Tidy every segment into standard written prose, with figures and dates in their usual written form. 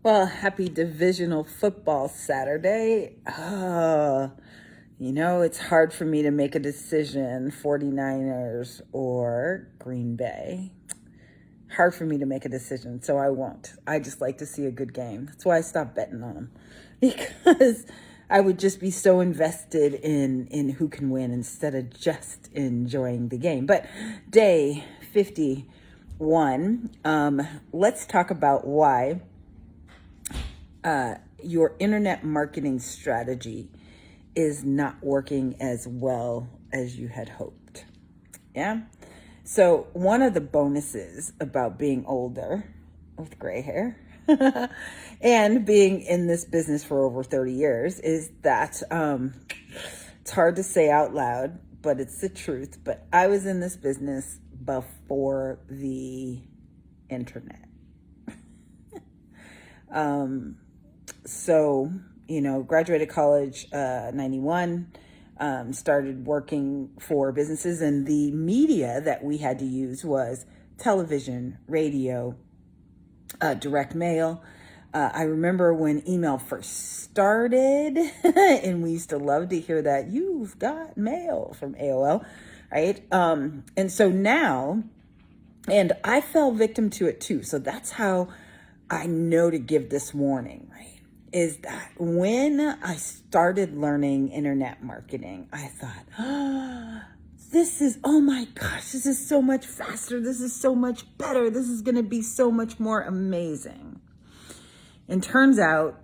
Well, happy divisional football Saturday. It's hard for me to make a decision, 49ers or Green Bay. Hard for me to make a decision, so I won't. I just like to see a good game. That's why I stopped betting on them, because I would just be so invested in who can win instead of just enjoying the game. But day 51, let's talk about why your internet marketing strategy is not working as well as you had hoped. Yeah. So one of the bonuses about being older with gray hair and being in this business for over 30 years is that it's hard to say out loud, but it's the truth. But I was in this business before the internet. Graduated college, 91, started working for businesses, and the media that we had to use was television, radio, direct mail. I remember when email first started and we used to love to hear that you've got mail from AOL, right? And so now, and I fell victim to it too. So that's how I know to give this warning, right? Is that when I started learning internet marketing, I thought, oh my gosh, this is so much faster. This is so much better. This is going to be so much more amazing. And turns out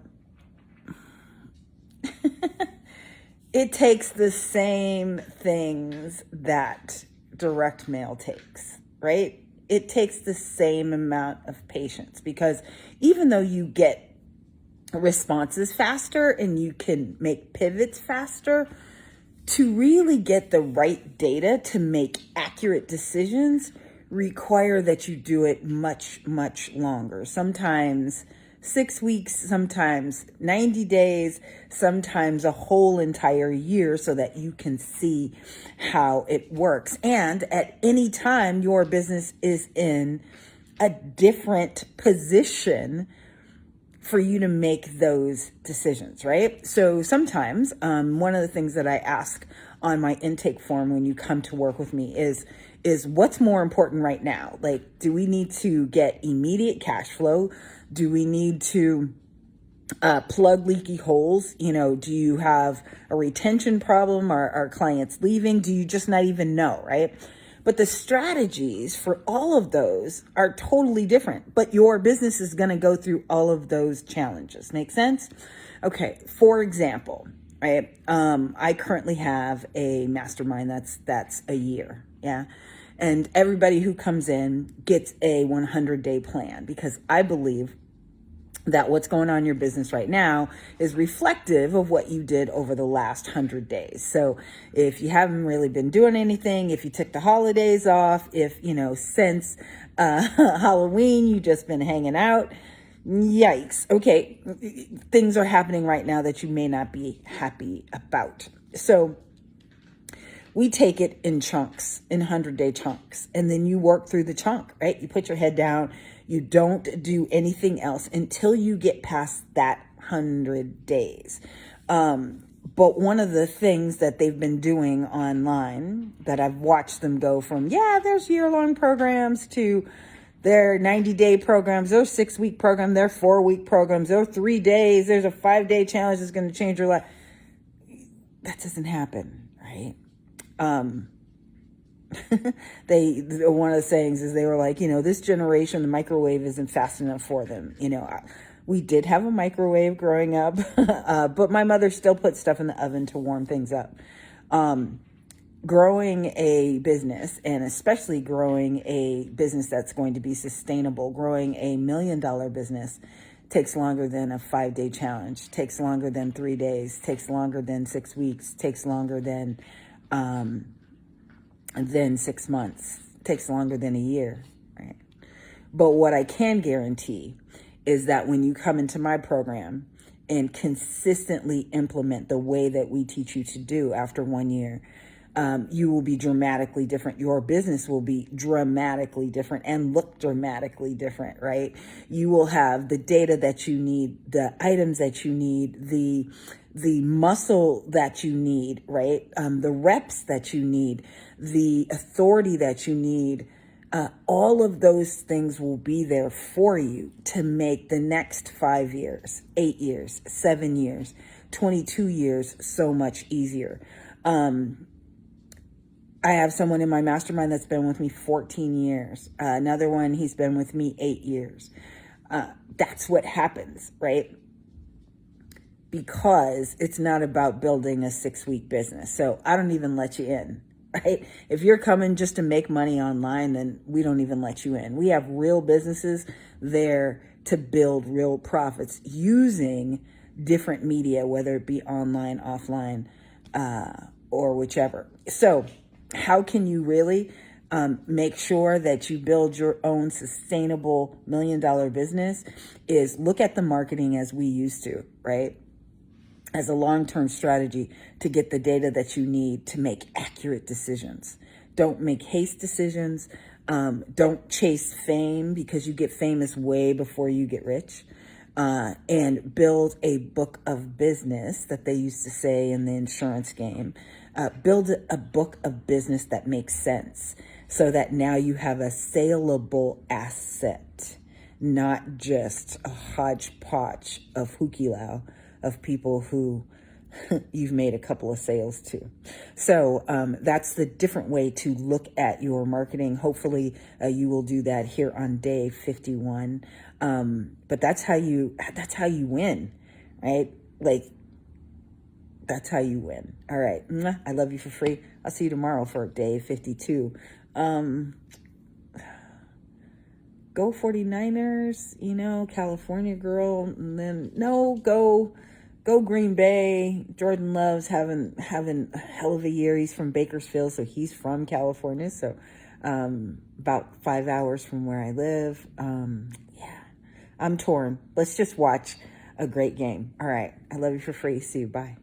it takes the same things that direct mail takes, right? It takes the same amount of patience, because even though you get responses faster and you can make pivots faster, to really get the right data to make accurate decisions require that you do it much, much longer. Sometimes 6 weeks, sometimes 90 days, sometimes a whole entire year, so that you can see how it works. And at any time, your business is in a different position for you to make those decisions, right? So sometimes one of the things that I ask on my intake form when you come to work with me is what's more important right now? Like, do we need to get immediate cash flow? Do we need to plug leaky holes? Do you have a retention problem? Are clients leaving? Do you just not even know, right? But the strategies for all of those are totally different, but your business is going to go through all of those challenges. Make sense? Okay. For example, right? I currently have a mastermind that's a year. Yeah. And everybody who comes in gets a 100-day plan, because I believe that what's going on in your business right now is reflective of what you did over the last 100 days. So if you haven't really been doing anything, if you took the holidays off, if, since Halloween, you just been hanging out, yikes. Okay. Things are happening right now that you may not be happy about. So we take it in chunks, in 100-day chunks, and then you work through the chunk, right? You put your head down. You don't do anything else until you get past that 100 days. But one of the things that they've been doing online that I've watched them go from, there's year-long programs, to their 90-day programs, their 6-week program, their 4-week programs, their 3 days, there's a 5-day challenge that's going to change your life. That doesn't happen, right? One of the sayings is they were like, this generation, the microwave isn't fast enough for them. We did have a microwave growing up, but my mother still put stuff in the oven to warm things up. Growing a business, and especially growing a business that's going to be sustainable, growing a $1 million business, takes longer than a 5-day challenge, takes longer than 3 days, takes longer than 6 weeks, takes longer than 6 months, takes longer than a year, right? But what I can guarantee is that when you come into my program and consistently implement the way that we teach you to do after 1 year, You will be dramatically different. Your business will be dramatically different and look dramatically different, right? You will have the data that you need, the items that you need, the muscle that you need, right? The reps that you need, the authority that you need. All of those things will be there for you to make the next 5 years, 8 years, 7 years, 22 years so much easier. I have someone in my mastermind that's been with me 14 years. Another one, he's been with me 8 years. That's what happens, right? Because it's not about building a 6-week business. So I don't even let you in, right? If you're coming just to make money online, then we don't even let you in. We have real businesses there to build real profits using different media, whether it be online, offline, or whichever. So how can you really make sure that you build your own sustainable $1 million business is look at the marketing as we used to, right? As a long-term strategy to get the data that you need to make accurate decisions. Don't make haste decisions. Don't chase fame because you get famous way before you get rich. And build a book of business that they used to say in the insurance game. Build a book of business that makes sense so that now you have a saleable asset, not just a hodgepodge of hooky-low of people who you've made a couple of sales to. So that's the different way to look at your marketing. Hopefully you will do that here on day 51. But that's how you win, right? Like, that's how you win. All right. I love you for free. I'll see you tomorrow for day 52. Go 49ers, California girl. And then go Green Bay. Jordan Love's having a hell of a year. He's from Bakersfield, so he's from California. So about 5 hours from where I live. Yeah, I'm torn. Let's just watch a great game. All right. I love you for free. See you. Bye.